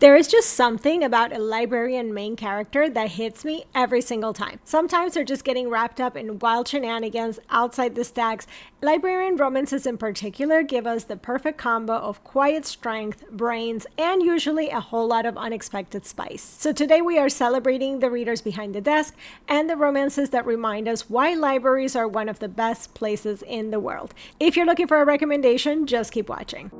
There is just something about a librarian main character that hits me every single time. Sometimes they're just getting wrapped up in wild shenanigans outside the stacks. Librarian romances in particular give us the perfect combo of quiet strength, brains, and usually a whole lot of unexpected spice. So today we are celebrating the readers behind the desk and the romances that remind us why libraries are one of the best places in the world. If you're looking for a recommendation, just keep watching.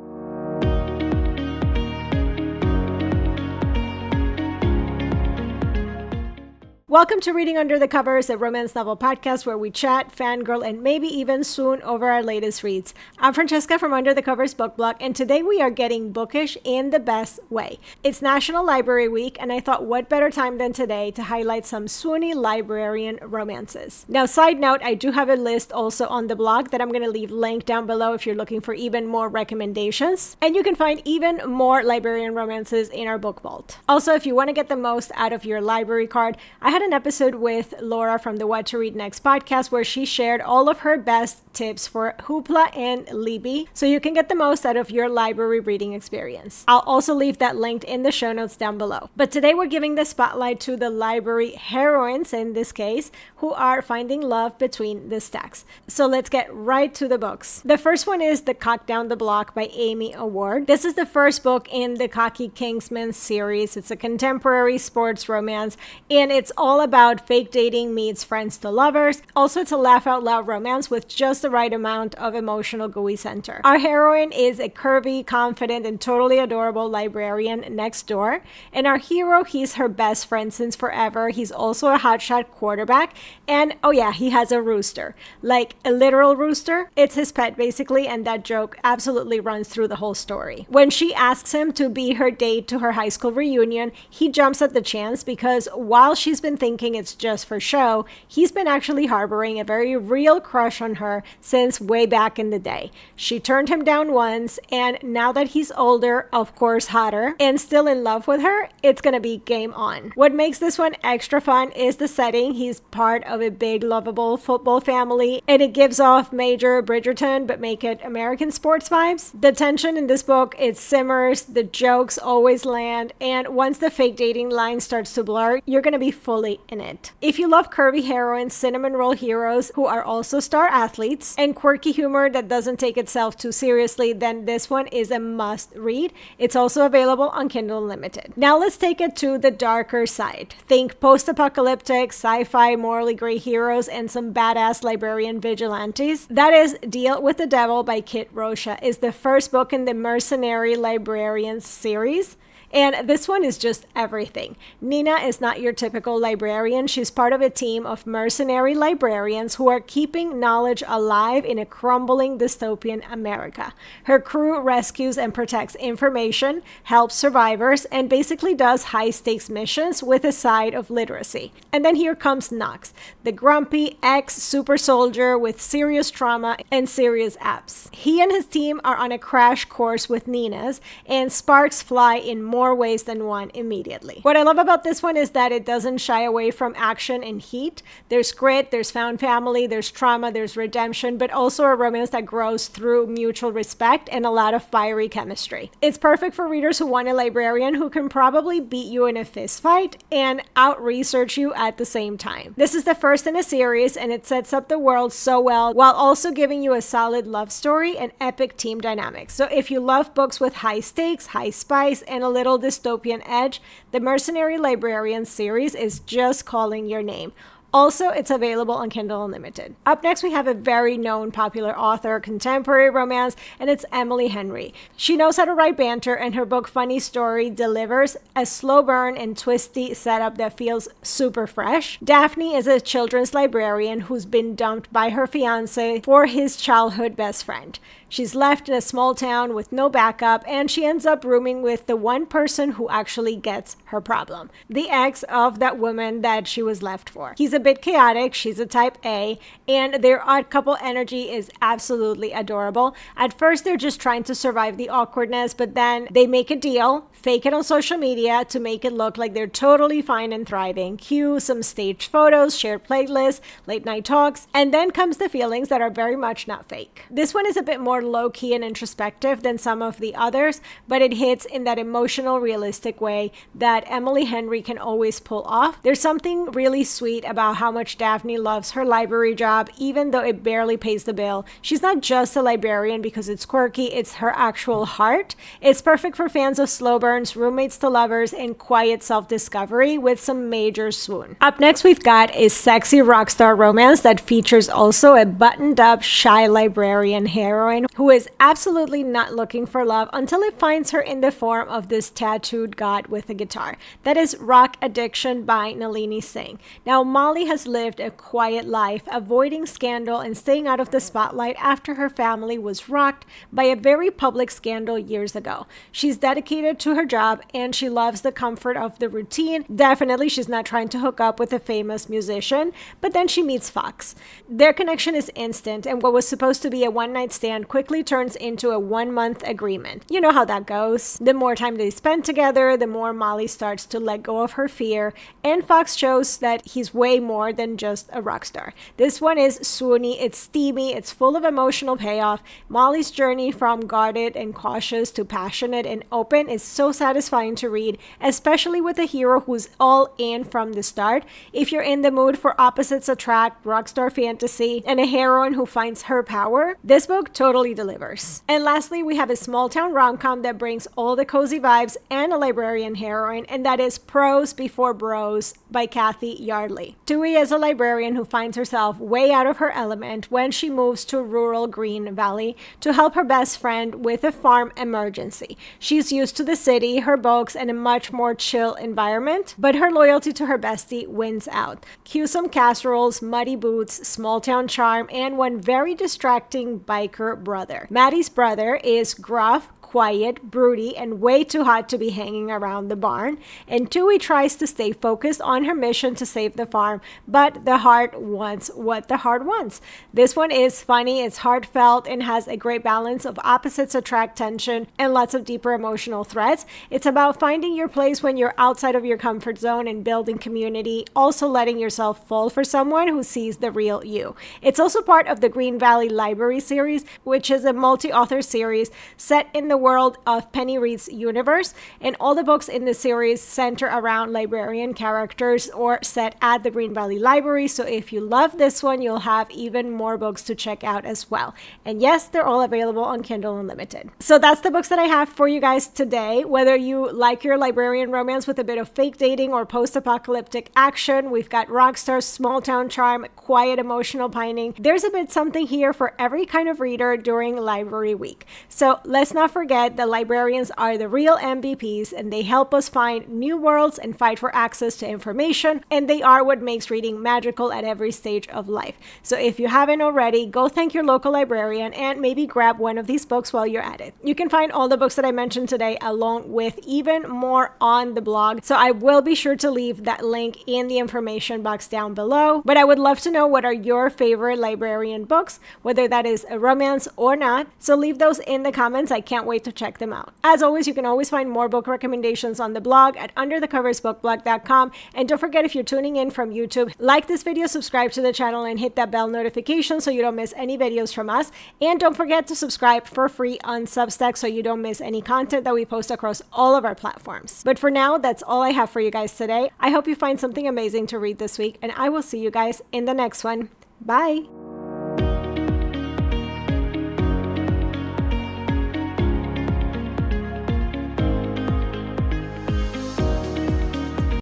Welcome to Reading Under the Covers, a romance novel podcast where we chat, fangirl, and maybe even swoon over our latest reads. I'm Francesca from Under the Covers Book Blog, and today we are getting bookish in the best way. It's National Library Week, and I thought what better time than today to highlight some swoony librarian romances. Now, side note, I do have a list also on the blog that I'm going to leave linked down below if you're looking for even more recommendations. And you can find even more librarian romances in our book vault. Also, if you want to get the most out of your library card, I had an episode with Laura from the What to Read Next podcast where she shared all of her best tips for Hoopla and Libby so you can get the most out of your library reading experience. I'll also leave that linked in the show notes down below. But today we're giving the spotlight to the library heroines in this case who are finding love between the stacks. So let's get right to the books. The first one is The Cock Down the Block by Amy Award. This is the first book in the Cocky Kingsman series. It's a contemporary sports romance and it's all about fake dating meets friends to lovers. Also, it's a laugh out loud romance with just the right amount of emotional gooey center. Our heroine is a curvy, confident, and totally adorable librarian next door. And our hero, he's her best friend since forever. He's also a hotshot quarterback. And oh yeah, he has a rooster. Like a literal rooster. It's his pet basically, and that joke absolutely runs through the whole story. When she asks him to be her date to her high school reunion, he jumps at the chance because while she's been thinking it's just for show, he's been actually harboring a very real crush on her since way back in the day. She turned him down once, and now that he's older, of course hotter, and still in love with her, it's gonna be game on. What makes this one extra fun is the setting. He's part of a big lovable football family, and it gives off major Bridgerton but make it American sports vibes. The tension in this book, it simmers, the jokes always land, and once the fake dating line starts to blur, you're gonna be fully in it. If you love curvy heroines, cinnamon roll heroes who are also star athletes, and quirky humor that doesn't take itself too seriously, then this one is a must read. It's also available on Kindle Unlimited. Now let's take it to the darker side. Think post-apocalyptic, sci-fi, morally gray heroes, and some badass librarian vigilantes. That is Deal with the Devil by Kit Rocha. Is the first book in the Mercenary Librarians series. And this one is just everything. Nina is not your typical librarian. She's part of a team of mercenary librarians who are keeping knowledge alive in a crumbling dystopian America. Her crew rescues and protects information, helps survivors, and basically does high-stakes missions with a side of literacy. And then here comes Knox, the grumpy ex-super soldier with serious trauma and serious abs. He and his team are on a crash course with Nina's, and sparks fly in more ways than one immediately. What I love about this one is that it doesn't shy away from action and heat. There's grit, there's found family, there's trauma, there's redemption, but also a romance that grows through mutual respect and a lot of fiery chemistry. It's perfect for readers who want a librarian who can probably beat you in a fist fight and out-research you at the same time. This is the first in a series, and it sets up the world so well while also giving you a solid love story and epic team dynamics. So if you love books with high stakes, high spice, and a little dystopian edge, the Mercenary Librarian series is just calling your name. Also, it's available on Kindle Unlimited. Up next, we have a very known popular author, contemporary romance, and it's Emily Henry. She knows how to write banter, and her book Funny Story delivers a slow burn and twisty setup that feels super fresh. Daphne is a children's librarian who's been dumped by her fiancé for his childhood best friend. She's left in a small town with no backup, and she ends up rooming with the one person who actually gets her problem, the ex of that woman that she was left for. He's a a bit chaotic. She's a type A, and their odd couple energy is absolutely adorable. At first, they're just trying to survive the awkwardness, but then they make a deal, fake it on social media to make it look like they're totally fine and thriving. Cue some staged photos, shared playlists, late night talks, and then comes the feelings that are very much not fake. This one is a bit more low-key and introspective than some of the others, but it hits in that emotional, realistic way that Emily Henry can always pull off. There's something really sweet about how much Daphne loves her library job, even though it barely pays the bill. She's not just a librarian because it's quirky, it's her actual heart. It's perfect for fans of slow burns, roommates to lovers, and quiet self-discovery with some major swoon. Up next, we've got a sexy rock star romance that features also a buttoned-up, shy librarian heroine who is absolutely not looking for love until it finds her in the form of this tattooed god with a guitar. That is Rock Addiction by Nalini Singh. Now, Molly has lived a quiet life, avoiding scandal and staying out of the spotlight after her family was rocked by a very public scandal years ago. She's dedicated to her job and she loves the comfort of the routine. Definitely, she's not trying to hook up with a famous musician, but then she meets Fox. Their connection is instant, and what was supposed to be a one-night stand quickly turns into a one-month agreement. You know how that goes. The more time they spend together, the more Molly starts to let go of her fear, and Fox shows that he's way more than just a rock star. This one is swoony, it's steamy, it's full of emotional payoff. Molly's journey from guarded and cautious to passionate and open is so satisfying to read, especially with a hero who's all in from the start. If you're in the mood for opposites attract, rockstar fantasy, and a heroine who finds her power, this book totally delivers. And lastly, we have a small town rom-com that brings all the cozy vibes and a librarian heroine, and that is Prose Before Bros by Cathy, Yardley. Tui is a librarian who finds herself way out of her element when she moves to rural Green Valley to help her best friend with a farm emergency. She's used to the city, her books, and a much more chill environment, but her loyalty to her bestie wins out. Cue some casseroles, muddy boots, small town charm, and one very distracting biker brother. Maddie's brother is gruff, quiet, broody, and way too hot to be hanging around the barn. And Tui tries to stay focused on her mission to save the farm, but the heart wants what the heart wants. This one is funny, it's heartfelt, and has a great balance of opposites attract tension and lots of deeper emotional threads. It's about finding your place when you're outside of your comfort zone and building community, also letting yourself fall for someone who sees the real you. It's also part of the Green Valley Library series, which is a multi-author series set in the world of Penny Reid's universe, and all the books in the series center around librarian characters or set at the Green Valley Library. So if you love this one, you'll have even more books to check out as well. And yes, they're all available on Kindle Unlimited. So that's the books that I have for you guys today. Whether you like your librarian romance with a bit of fake dating or post-apocalyptic action, we've got rockstar, small town charm, quiet emotional pining. There's a bit something here for every kind of reader during library week. So let's not forget the librarians are the real MVPs, and they help us find new worlds and fight for access to information, and they are what makes reading magical at every stage of life. So if you haven't already, go thank your local librarian and maybe grab one of these books while you're at it. You can find all the books that I mentioned today along with even more on the blog, so I will be sure to leave that link in the information box down below. But I would love to know what are your favorite librarian books, whether that is a romance or not, so leave those in the comments. I can't wait to check them out. As always, you can always find more book recommendations on the blog at underthecoversbookblog.com. And don't forget, if you're tuning in from YouTube, like this video, subscribe to the channel, and hit that bell notification so you don't miss any videos from us. And don't forget to subscribe for free on Substack so you don't miss any content that we post across all of our platforms. But for now, that's all I have for you guys today. I hope you find something amazing to read this week, and I will see you guys in the next one. Bye!